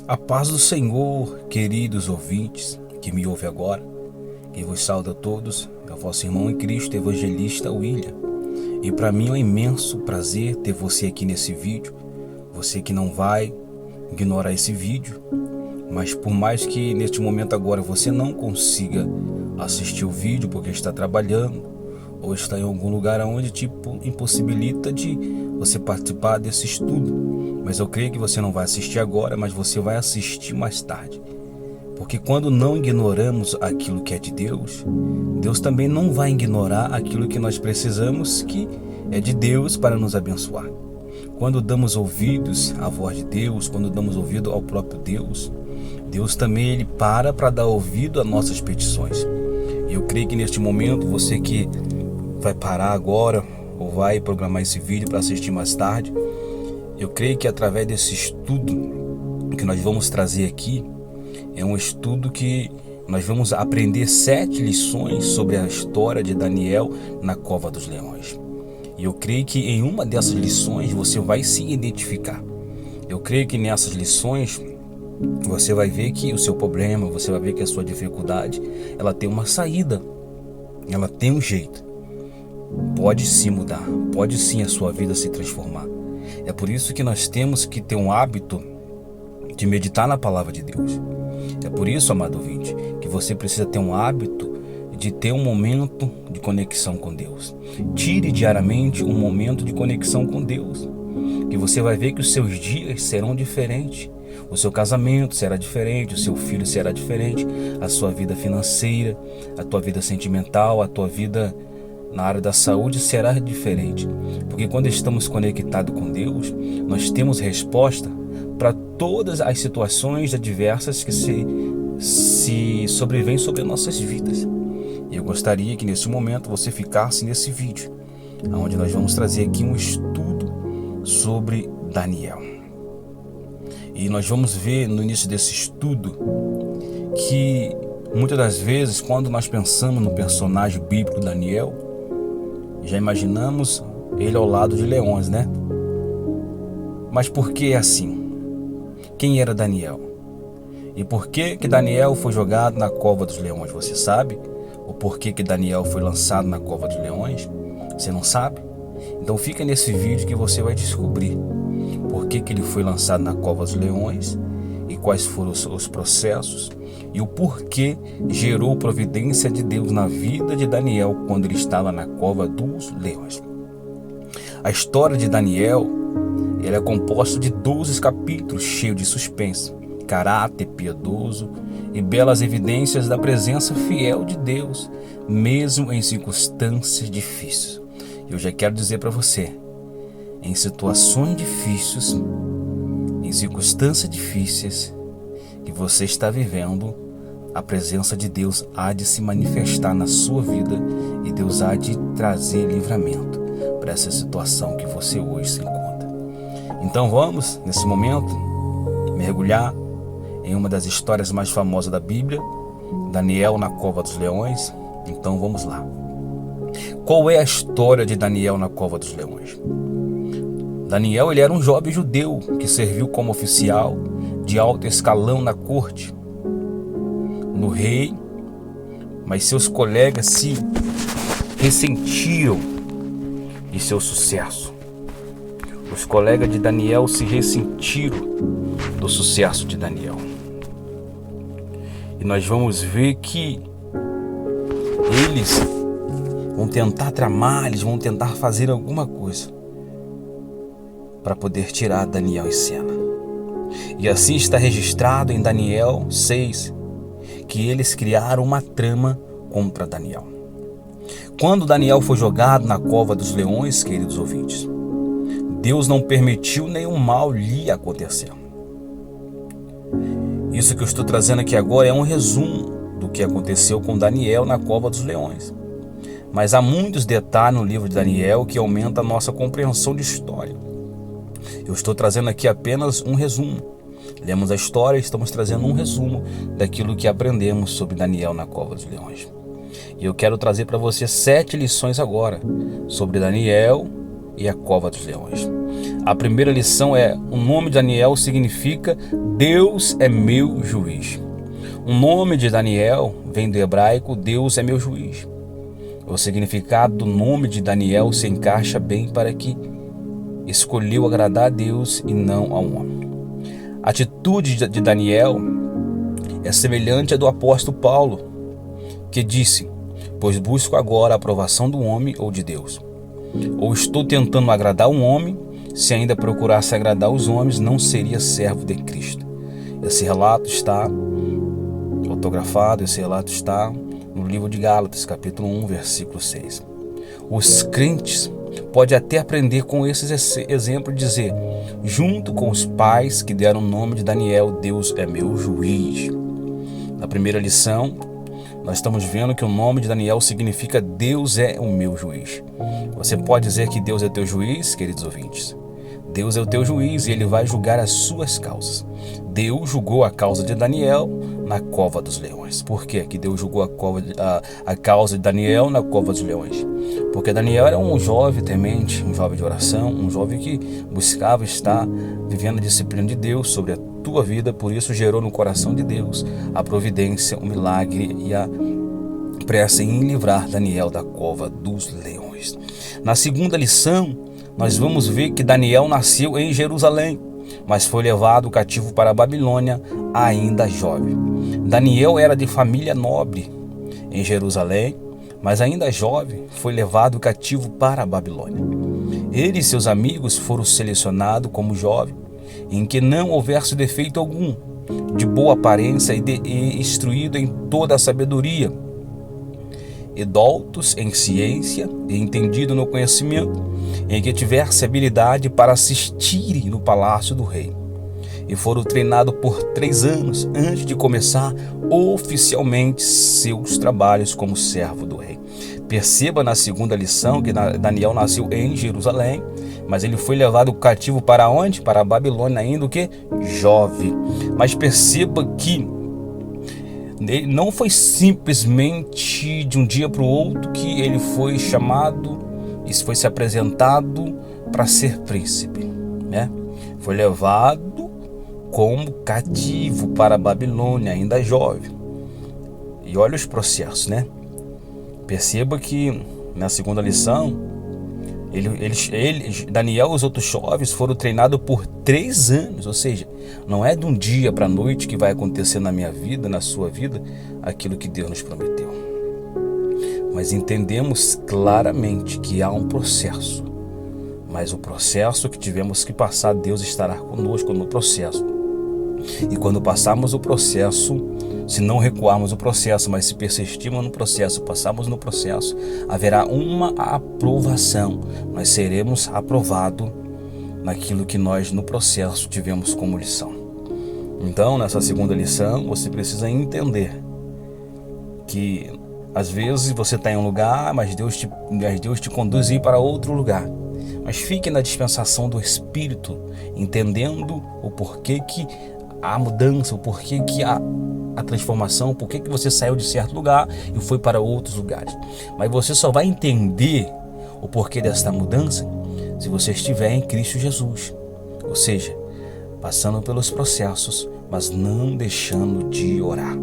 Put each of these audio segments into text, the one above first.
A paz do Senhor, queridos ouvintes que me ouvem agora. Quem vos sauda a todos é o vosso irmão em Cristo, evangelista William. E para mim é um imenso prazer ter você aqui nesse vídeo. Você que não vai ignorar esse vídeo, mas por mais que neste momento agora você não consiga assistir o vídeo porque está trabalhando ou está em algum lugar onde impossibilita de você participar desse estudo, mas eu creio que você não vai assistir agora, mas você vai assistir mais tarde. Porque quando não ignoramos aquilo que é de Deus, Deus também não vai ignorar aquilo que nós precisamos, que é de Deus para nos abençoar. Quando damos ouvidos à voz de Deus, quando damos ouvido ao próprio Deus, Deus também ele para dar ouvido às nossas petições. E eu creio que neste momento, você que vai parar agora ou vai programar esse vídeo para assistir mais tarde, eu creio que através desse estudo que nós vamos trazer aqui, é um estudo que nós vamos aprender 7 lições sobre a história de Daniel na cova dos leões. E eu creio que em uma dessas lições você vai se identificar. Eu creio que nessas lições você vai ver que o seu problema, você vai ver que a sua dificuldade, ela tem uma saída, ela tem um jeito. Pode sim mudar, pode sim a sua vida se transformar. É por isso que nós temos que ter um hábito de meditar na palavra de Deus. É por isso, amado ouvinte, que você precisa ter um hábito de ter um momento de conexão com Deus. Tire diariamente um momento de conexão com Deus, que você vai ver que os seus dias serão diferentes. O seu casamento será diferente, o seu filho será diferente, a sua vida financeira, a tua vida sentimental, a tua vida na área da saúde será diferente. Porque quando estamos conectados com Deus, nós temos resposta para todas as situações adversas que se sobrevêm sobre as nossas vidas. E eu gostaria que nesse momento você ficasse nesse vídeo, onde nós vamos trazer aqui um estudo sobre Daniel. E nós vamos ver no início desse estudo que muitas das vezes, quando nós pensamos no personagem bíblico Daniel, já imaginamos ele ao lado de leões, né? Mas por que é assim? Quem era Daniel? E por que Daniel foi jogado na cova dos leões? Você sabe? O porquê que Daniel foi lançado na cova dos leões? Você não sabe? Então fica nesse vídeo que você vai descobrir por que ele foi lançado na cova dos leões e quais foram os processos e o porquê gerou providência de Deus na vida de Daniel quando ele estava na cova dos leões. A história de Daniel é composta de 12 capítulos cheios de suspense, caráter piedoso e belas evidências da presença fiel de Deus, mesmo em circunstâncias difíceis. Eu já quero dizer para você, em situações difíceis, em circunstâncias difíceis que você está vivendo, a presença de Deus há de se manifestar na sua vida e Deus há de trazer livramento para essa situação que você hoje se encontra. Então vamos, nesse momento, mergulhar em uma das histórias mais famosas da Bíblia, Daniel na cova dos leões. Então vamos lá. Qual é a história de Daniel na cova dos leões? Daniel ele era um jovem judeu que serviu como oficial de alto escalão na corte no rei, mas seus colegas se ressentiram de seu sucesso. Os colegas de Daniel se ressentiram do sucesso de Daniel. E nós vamos ver que eles vão tentar tramar, eles vão tentar fazer alguma coisa para poder tirar Daniel em cena. E assim está registrado em Daniel 6, que eles criaram uma trama contra Daniel. Quando Daniel foi jogado na cova dos leões, queridos ouvintes, Deus não permitiu nenhum mal lhe acontecer. Isso que eu estou trazendo aqui agora é um resumo do que aconteceu com Daniel na cova dos leões. Mas há muitos detalhes no livro de Daniel que aumentam a nossa compreensão de história. Eu estou trazendo aqui apenas um resumo. Lemos a história e estamos trazendo um resumo daquilo que aprendemos sobre Daniel na cova dos leões. E eu quero trazer para você 7 lições agora sobre Daniel e a cova dos leões. A primeira lição é: o nome de Daniel significa Deus é meu juiz. O nome de Daniel vem do hebraico Deus é meu juiz. O significado do nome de Daniel se encaixa bem para que escolheu agradar a Deus e não ao homem. A atitude de Daniel é semelhante à do apóstolo Paulo, que disse: pois busco agora a aprovação do homem ou de Deus. Ou estou tentando agradar um homem? Se ainda procurasse agradar os homens, não seria servo de Cristo. Esse relato está autografado, esse relato está no livro de Gálatas, capítulo 1, versículo 6. Os crentes podem até aprender com esses exemplos e dizer, junto com os pais que deram o nome de Daniel, Deus é meu juiz. Na primeira lição, nós estamos vendo que o nome de Daniel significa Deus é o meu juiz. Você pode dizer que Deus é teu juiz, queridos ouvintes? Deus é o teu juiz e ele vai julgar as suas causas. Deus julgou a causa de Daniel na cova dos leões. Por quê que Deus julgou a causa de Daniel na cova dos leões? Porque Daniel era um jovem temente, um jovem de oração, um jovem que buscava estar vivendo a disciplina de Deus sobre a tua vida. Por isso gerou no coração de Deus a providência, o milagre e a pressa em livrar Daniel da cova dos leões. Na segunda lição, nós vamos ver que Daniel nasceu em Jerusalém, mas foi levado cativo para a Babilônia ainda jovem. Daniel era de família nobre em Jerusalém, mas ainda jovem foi levado cativo para a Babilônia. Ele e seus amigos foram selecionados como jovem, em que não houvesse defeito algum, de boa aparência e instruído em toda a sabedoria, idoltos em ciência e entendido no conhecimento, em que tivesse habilidade para assistirem no palácio do rei. E foram treinados por 3 anos antes de começar oficialmente seus trabalhos como servo do rei. Perceba na segunda lição que Daniel nasceu em Jerusalém, mas ele foi levado cativo para onde? Para a Babilônia ainda o que? Jovem. Mas perceba que ele não foi simplesmente de um dia para o outro que ele foi chamado e foi se apresentado para ser príncipe, né? Foi levado como cativo para a Babilônia, ainda jovem. E olha os processos, né? Perceba que na segunda lição, Daniel e os outros jovens foram treinados por 3 anos, ou seja, não é de um dia para a noite que vai acontecer na minha vida, na sua vida, aquilo que Deus nos prometeu. Mas entendemos claramente que há um processo, mas o processo que tivemos que passar, Deus estará conosco no processo. E quando passarmos o processo, se não recuarmos o processo, mas se persistirmos no processo, passarmos no processo, haverá uma aprovação. Nós seremos aprovados naquilo que nós no processo tivemos como lição. Então, nessa segunda lição, você precisa entender que às vezes você está em um lugar, mas Deus te conduz para outro lugar. Mas fique na dispensação do Espírito, entendendo o porquê que há mudança, o porquê que há a transformação, por que você saiu de certo lugar e foi para outros lugares. Mas você só vai entender o porquê dessa mudança se você estiver em Cristo Jesus. Ou seja, passando pelos processos, mas não deixando de orar.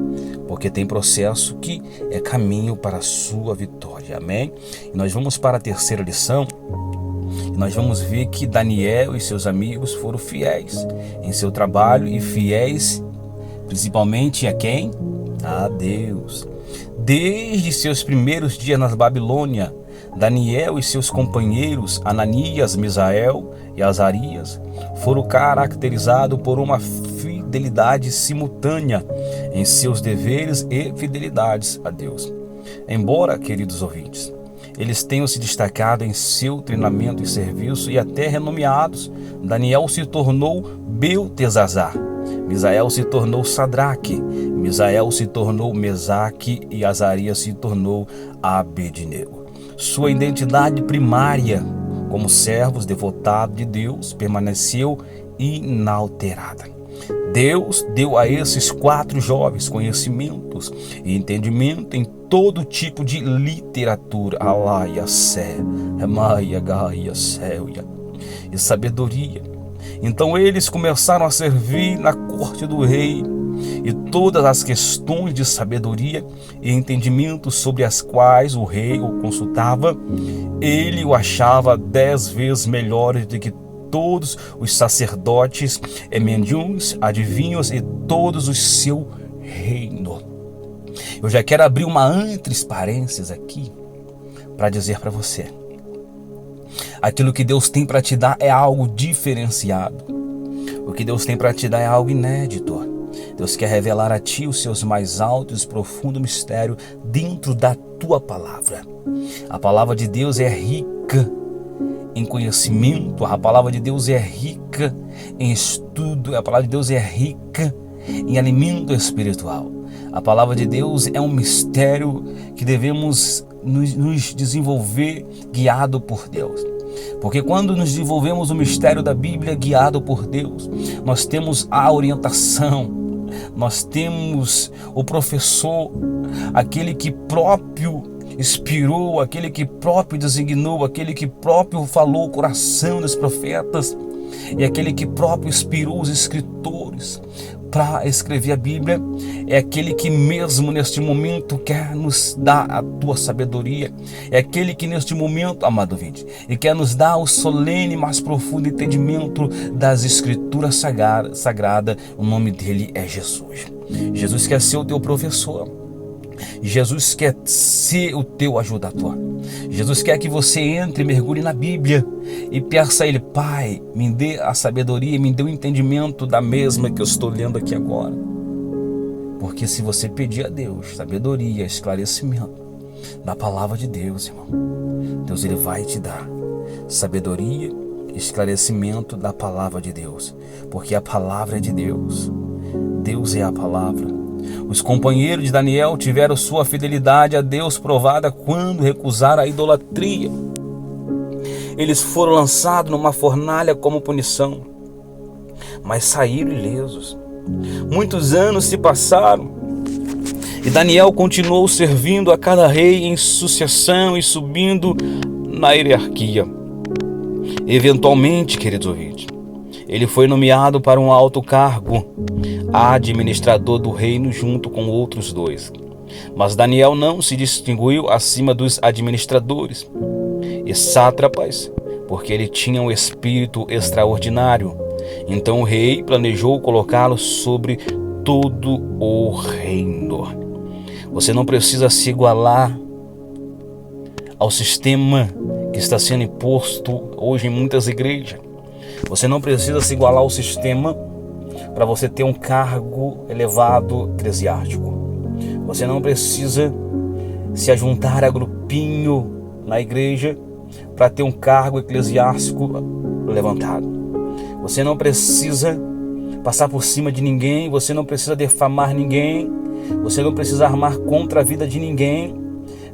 Porque tem processo que é caminho para a sua vitória. Amém? E nós vamos para a terceira lição. E nós vamos ver que Daniel e seus amigos foram fiéis em seu trabalho e fiéis principalmente a quem? A Deus. Desde seus primeiros dias na Babilônia, Daniel e seus companheiros Ananias, Misael e Azarias foram caracterizados por uma fidelidade simultânea em seus deveres e fidelidades a Deus. Embora, queridos ouvintes, eles tenham se destacado em seu treinamento e serviço e até renomeados, Daniel se tornou Beltesazar, Misael se tornou Sadraque, Misael se tornou Mesaque e Azarias se tornou Abednego. Sua identidade primária como servos devotados de Deus permaneceu inalterada. Deus deu a esses 4 jovens conhecimentos e entendimento em todo tipo de literatura. e sabedoria. Então eles começaram a servir na corte do rei, e todas as questões de sabedoria e entendimento sobre as quais o rei o consultava, ele o achava 10 vezes melhor do que todos os sacerdotes, médiuns, adivinhos e todos os seu reino. Eu já quero abrir uma entre parênteses aqui para dizer para você: aquilo que Deus tem para te dar é algo diferenciado. O que Deus tem para te dar é algo inédito. Deus quer revelar a ti os seus mais altos e profundos mistérios dentro da tua palavra. A palavra de Deus é rica em conhecimento, a palavra de Deus é rica em estudo, a palavra de Deus é rica em alimento espiritual. A palavra de Deus é um mistério que devemos nos desenvolver guiado por Deus. Porque quando nos desenvolvemos o mistério da Bíblia guiado por Deus, nós temos a orientação, nós temos o professor, aquele que próprio inspirou, aquele que próprio designou, aquele que próprio falou o coração dos profetas e aquele que próprio inspirou os escritores para escrever a Bíblia. É aquele que mesmo neste momento quer nos dar a tua sabedoria. É aquele que neste momento, amado ouvinte, e quer nos dar o solene, mais profundo entendimento das escrituras sagradas. O nome dele é Jesus. Jesus quer ser o teu professor. Jesus quer ser o teu ajudador. Jesus quer que você entre e mergulhe na Bíblia e peça a Ele: Pai, me dê a sabedoria, me dê o entendimento da mesma que eu estou lendo aqui agora. Porque se você pedir a Deus sabedoria, esclarecimento da palavra de Deus, irmão, Deus Ele vai te dar sabedoria, esclarecimento da palavra de Deus. Porque a palavra é de Deus. Deus é a palavra. Os companheiros de Daniel tiveram sua fidelidade a Deus provada quando recusaram a idolatria. Eles foram lançados numa fornalha como punição, mas saíram ilesos. Muitos anos se passaram e Daniel continuou servindo a cada rei em sucessão e subindo na hierarquia. Eventualmente, queridos ouvintes, ele foi nomeado para um alto cargo, administrador do reino, junto com outros 2. Mas Daniel não se distinguiu acima dos administradores e sátrapas, porque ele tinha um espírito extraordinário. Então o rei planejou colocá-lo sobre todo o reino. Você não precisa se igualar ao sistema que está sendo imposto hoje em muitas igrejas. Você não precisa se igualar ao sistema para você ter um cargo elevado eclesiástico. Você não precisa se ajuntar a grupinho na igreja para ter um cargo eclesiástico levantado. Você não precisa passar por cima de ninguém, você não precisa defamar ninguém, você não precisa armar contra a vida de ninguém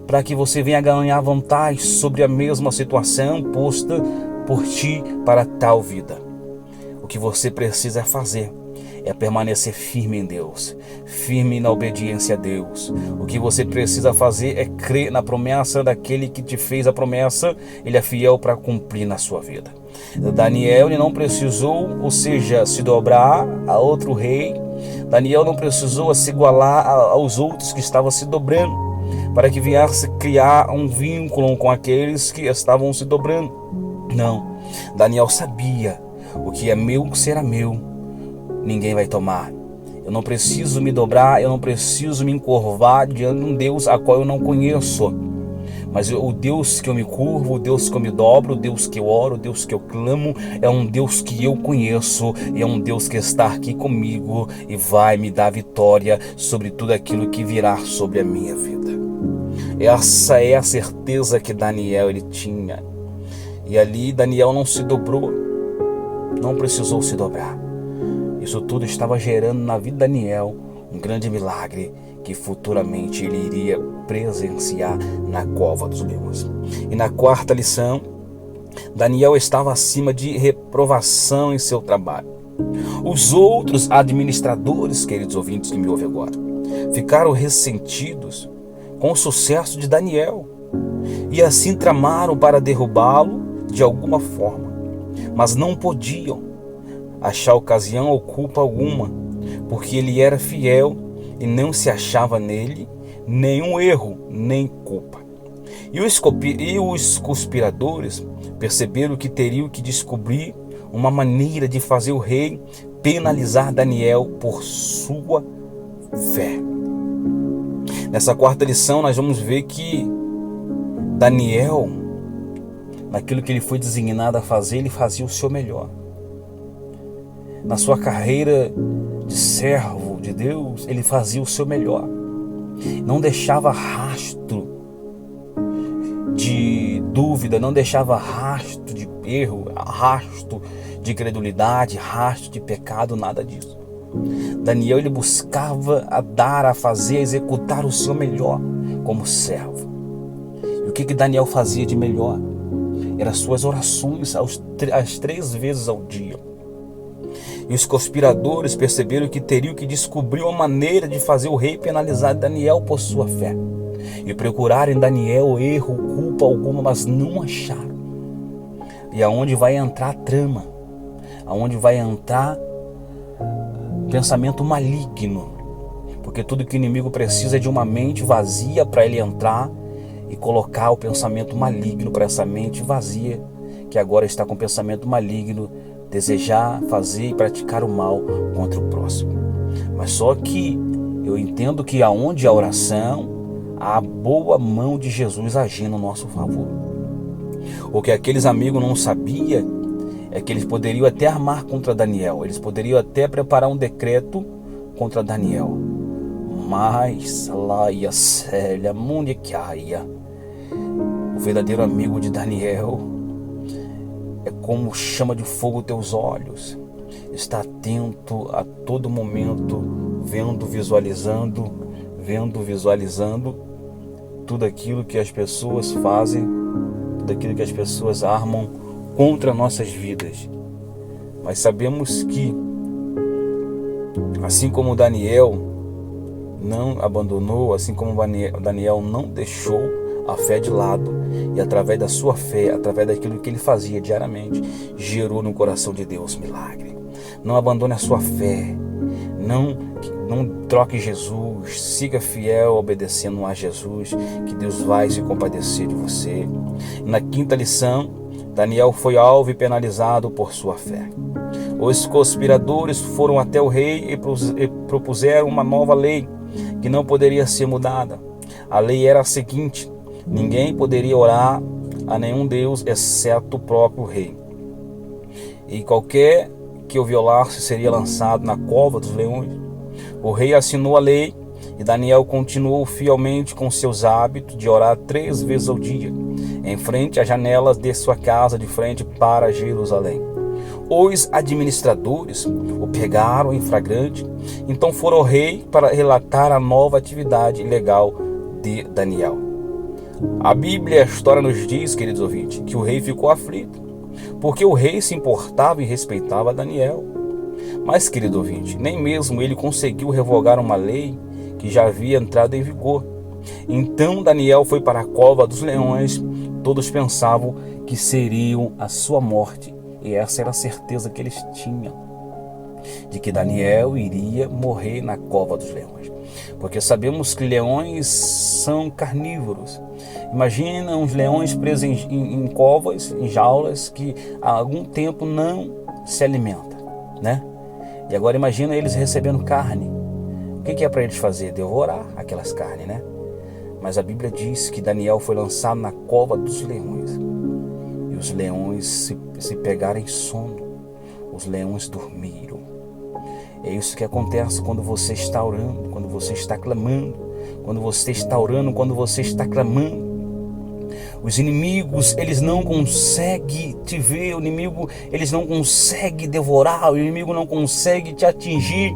para que você venha ganhar vantagem sobre a mesma situação posta por ti para tal vida. O que você precisa fazer é permanecer firme em Deus, firme na obediência a Deus. O que você precisa fazer é crer na promessa daquele que te fez a promessa. Ele é fiel para cumprir na sua vida. Daniel ele não precisou, ou seja, se dobrar a outro rei. Daniel não precisou se igualar aos outros que estavam se dobrando, para que viesse criar um vínculo com aqueles que estavam se dobrando. Não, Daniel sabia: o que é meu será meu, ninguém vai tomar. Eu não preciso me dobrar, eu não preciso me encurvar diante de um Deus a qual eu não conheço. Mas o Deus que eu me curvo, o Deus que eu me dobro, o Deus que eu oro, o Deus que eu clamo, é um Deus que eu conheço, e é um Deus que está aqui comigo e vai me dar vitória sobre tudo aquilo que virá sobre a minha vida. Essa é a certeza que Daniel ele tinha. E ali Daniel não se dobrou, não precisou se dobrar. Isso tudo estava gerando na vida de Daniel um grande milagre que futuramente ele iria presenciar na cova dos leões. E na quarta lição, Daniel estava acima de reprovação em seu trabalho. Os outros administradores, queridos ouvintes que me ouvem agora, ficaram ressentidos com o sucesso de Daniel e assim tramaram para derrubá-lo de alguma forma. mas não podiam achar ocasião ou culpa alguma, porque ele era fiel e não se achava nele nenhum erro nem culpa. E os conspiradores perceberam que teriam que descobrir uma maneira de fazer o rei penalizar Daniel por sua fé. Nessa quarta lição nós vamos ver que Daniel, naquilo que ele foi designado a fazer, ele fazia o seu melhor. Na sua carreira de servo de Deus, ele fazia o seu melhor. Não deixava rastro de dúvida, não deixava rastro de erro, rastro de incredulidade, rastro de pecado, nada disso. Daniel, ele buscava a fazer, a executar o seu melhor como servo. E o que Daniel fazia de melhor? Eram suas orações às 3 vezes ao dia. E os conspiradores perceberam que teriam que descobrir uma maneira de fazer o rei penalizar Daniel por sua fé. E procuraram em Daniel erro, culpa alguma, mas não acharam. E aonde vai entrar a trama? Aonde vai entrar pensamento maligno? Porque tudo que o inimigo precisa é de uma mente vazia para ele entrar e colocar o pensamento maligno para essa mente vazia, que agora está com pensamento maligno, desejar, fazer e praticar o mal contra o próximo. Mas só que eu entendo que aonde há oração, há a boa mão de Jesus agindo no nosso favor. O que aqueles amigos não sabiam é que eles poderiam até armar contra Daniel, eles poderiam até preparar um decreto contra Daniel. Mas, laia célia, mundicaia, o verdadeiro amigo de Daniel é como chama de fogo teus olhos. Está atento a todo momento, vendo, visualizando tudo aquilo que as pessoas fazem, tudo aquilo que as pessoas armam contra nossas vidas. Mas sabemos que, assim como Daniel não abandonou, assim como Daniel não deixou a fé de lado, e através da sua fé, através daquilo que ele fazia diariamente, gerou no coração de Deus milagre. Não abandone a sua fé, não troque Jesus, siga fiel obedecendo a Jesus, que Deus vai se compadecer de você. Na quinta lição, Daniel foi alvo e penalizado por sua fé. Os conspiradores foram até o rei e propuseram uma nova lei que não poderia ser mudada. A lei era a seguinte: ninguém poderia orar a nenhum Deus exceto o próprio rei. E qualquer que o violasse seria lançado na cova dos leões. O rei assinou a lei e Daniel continuou fielmente com seus hábitos de orar 3 vezes ao dia, em frente às janelas de sua casa, de frente para Jerusalém. Os administradores o pegaram em flagrante, então foram ao rei para relatar a nova atividade ilegal de Daniel. A Bíblia, a história nos diz, queridos ouvintes, que o rei ficou aflito, porque o rei se importava e respeitava Daniel. Mas, querido ouvinte, nem mesmo ele conseguiu revogar uma lei que já havia entrado em vigor. Então Daniel foi para a cova dos leões. Todos pensavam que seriam a sua morte, e essa era a certeza que eles tinham, de que Daniel iria morrer na cova dos leões. Porque sabemos que leões são carnívoros. Imagina uns leões presos em covas, em jaulas, que há algum tempo não se alimentam, né? E agora imagina eles recebendo carne. O que é para eles fazer? Devorar aquelas carnes, né? Mas a Bíblia diz que Daniel foi lançado na cova dos leões. E os leões se pegaram em sono. Os leões dormiram. É isso que acontece quando você está orando, quando você está clamando, quando você está orando, quando você está clamando. Os inimigos, eles não conseguem te ver, o inimigo, eles não conseguem devorar, o inimigo não consegue te atingir,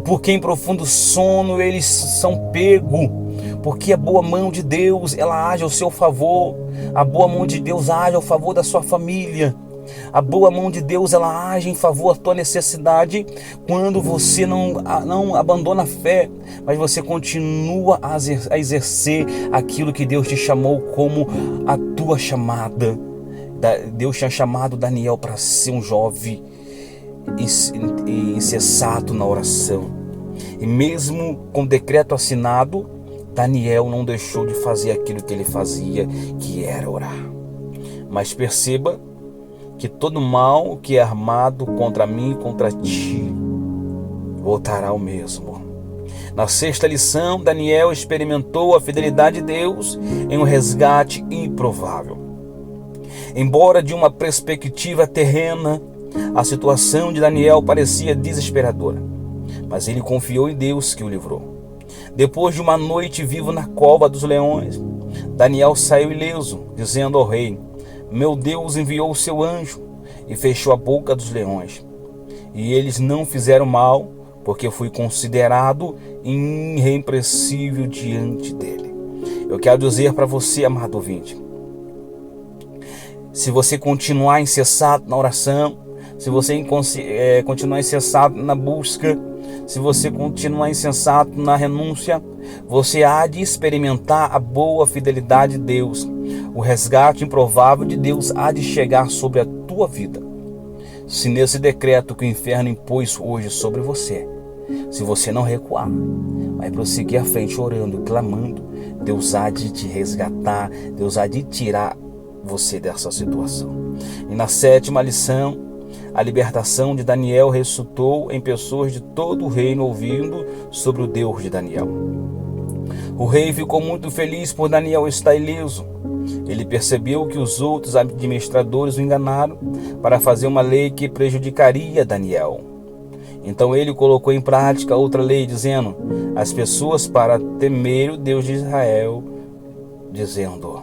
porque em profundo sono eles são pegos, porque a boa mão de Deus, ela age ao seu favor, a boa mão de Deus age ao favor da sua família. A boa mão de Deus, ela age em favor da tua necessidade quando você não abandona a fé, mas você continua a exercer aquilo que Deus te chamou como a tua chamada. Deus tinha chamado Daniel para ser um jovem insensato na oração. E mesmo com o decreto assinado, Daniel não deixou de fazer aquilo que ele fazia, que era orar. Mas perceba que todo mal que é armado contra mim e contra ti voltará ao mesmo. Na sexta lição, Daniel experimentou a fidelidade de Deus em um resgate improvável. Embora de uma perspectiva terrena, a situação de Daniel parecia desesperadora, mas ele confiou em Deus que o livrou. Depois de uma noite vivo na cova dos leões, Daniel saiu ileso, dizendo ao rei: meu Deus enviou o seu anjo e fechou a boca dos leões. E eles não fizeram mal, porque eu fui considerado irrepreensível diante dele. Eu quero dizer para você, amado ouvinte, se você continuar incessado na oração, se você continuar incessado na busca, se você continuar insensato na renúncia, você há de experimentar a boa fidelidade de Deus. O resgate improvável de Deus há de chegar sobre a tua vida. Se nesse decreto que o inferno impôs hoje sobre você, se você não recuar, vai prosseguir à frente orando, clamando, Deus há de te resgatar, Deus há de tirar você dessa situação. E na sétima lição, a libertação de Daniel ressuscitou em pessoas de todo o reino ouvindo sobre o Deus de Daniel. O rei ficou muito feliz por Daniel estar ileso. Ele percebeu que os outros administradores o enganaram para fazer uma lei que prejudicaria Daniel. Então ele colocou em prática outra lei, dizendo às pessoas para temer o Deus de Israel, dizendo: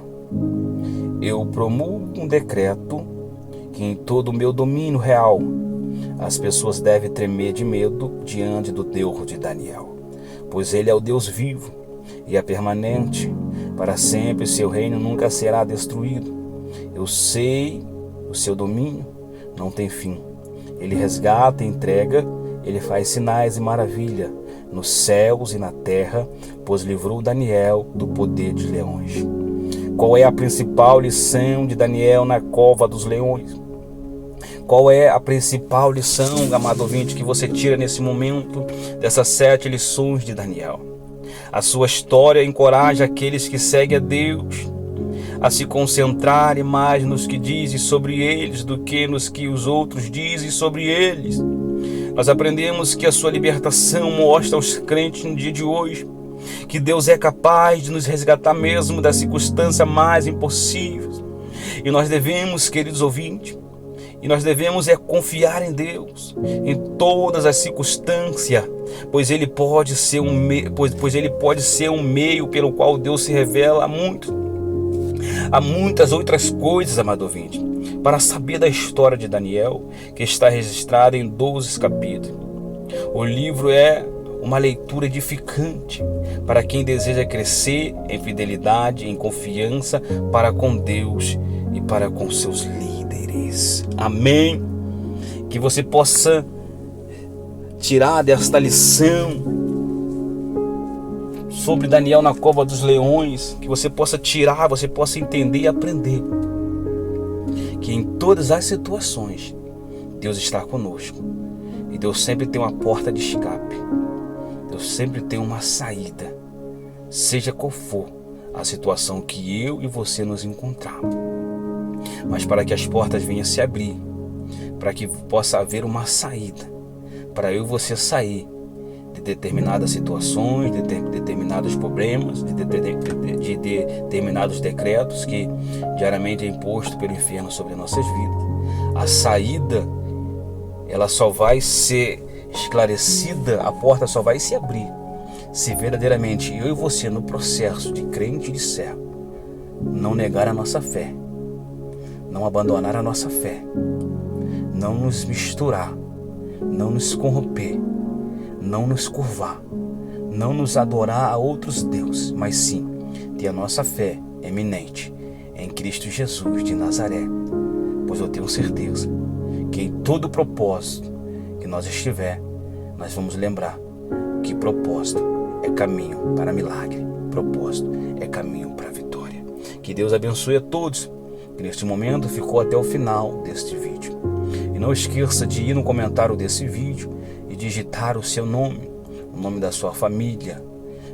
eu promulgo um decreto que em todo o meu domínio real as pessoas devem tremer de medo diante do Deus de Daniel, pois ele é o Deus vivo e é permanente para sempre, seu reino nunca será destruído. Eu sei o seu domínio não tem fim. Ele resgata e entrega, ele faz sinais e maravilha nos céus e na terra, pois livrou Daniel do poder dos leões. Qual é a principal lição de Daniel na cova dos leões? Qual é a principal lição, amado ouvinte, que você tira nesse momento dessas 7 lições de Daniel? A sua história encoraja aqueles que seguem a Deus a se concentrarem mais nos que dizem sobre eles do que nos que os outros dizem sobre eles. Nós aprendemos que a sua libertação mostra aos crentes no dia de hoje que Deus é capaz de nos resgatar mesmo das circunstâncias mais impossíveis. E nós devemos, queridos ouvintes, confiar em Deus em todas as circunstâncias, pois Ele pode ser um meio pelo qual Deus se revela a muitos. Há muitas outras coisas, amado ouvinte, para saber da história de Daniel, que está registrada em 12 capítulos. O livro é uma leitura edificante para quem deseja crescer em fidelidade, em confiança para com Deus e para com seus líderes. Amém? Que você possa tirar desta lição sobre Daniel na cova dos leões, que você possa tirar, você possa entender e aprender que em todas as situações Deus está conosco e Deus sempre tem uma porta de escape, Deus sempre tem uma saída, seja qual for a situação que eu e você nos encontrarmos. Mas para que as portas venham se abrir, para que possa haver uma saída, para eu e você sair de determinadas situações, de determinados problemas, de determinados decretos que diariamente é imposto pelo inferno sobre nossas vidas. A saída, ela só vai ser esclarecida, a porta só vai se abrir se verdadeiramente eu e você, no processo de crente e de servo, não negar a nossa fé, não abandonar a nossa fé, não nos misturar, não nos corromper, não nos curvar, não nos adorar a outros deuses, mas sim ter a nossa fé eminente em Cristo Jesus de Nazaré. Pois eu tenho certeza que em todo propósito que nós estiver, nós vamos lembrar que propósito é caminho para milagre, propósito é caminho para vitória. Que Deus abençoe a todos, que neste momento ficou até o final deste vídeo. E não esqueça de ir no comentário desse vídeo e digitar o seu nome, o nome da sua família,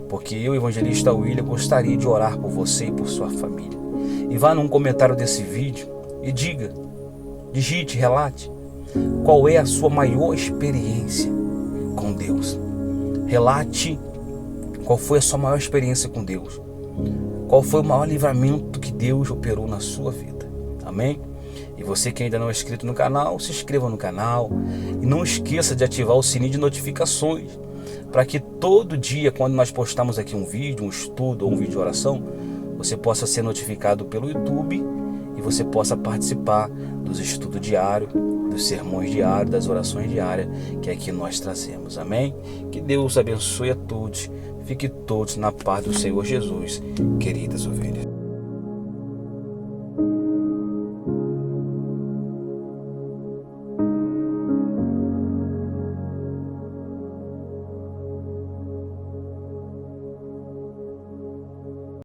porque eu, evangelista William, gostaria de orar por você e por sua família. E vá num comentário desse vídeo e digite, relate qual é a sua maior experiência com Deus. Relate qual foi a sua maior experiência com Deus. Qual foi o maior livramento que Deus operou na sua vida. Amém? E você que ainda não é inscrito no canal, se inscreva no canal. E não esqueça de ativar o sininho de notificações, para que todo dia, quando nós postamos aqui um vídeo, um estudo ou um vídeo de oração, você possa ser notificado pelo YouTube e você possa participar dos estudos diários, dos sermões diários, das orações diárias que aqui nós trazemos. Amém? Que Deus abençoe a todos. Fique todos na paz do Senhor Jesus, queridas ovelhas.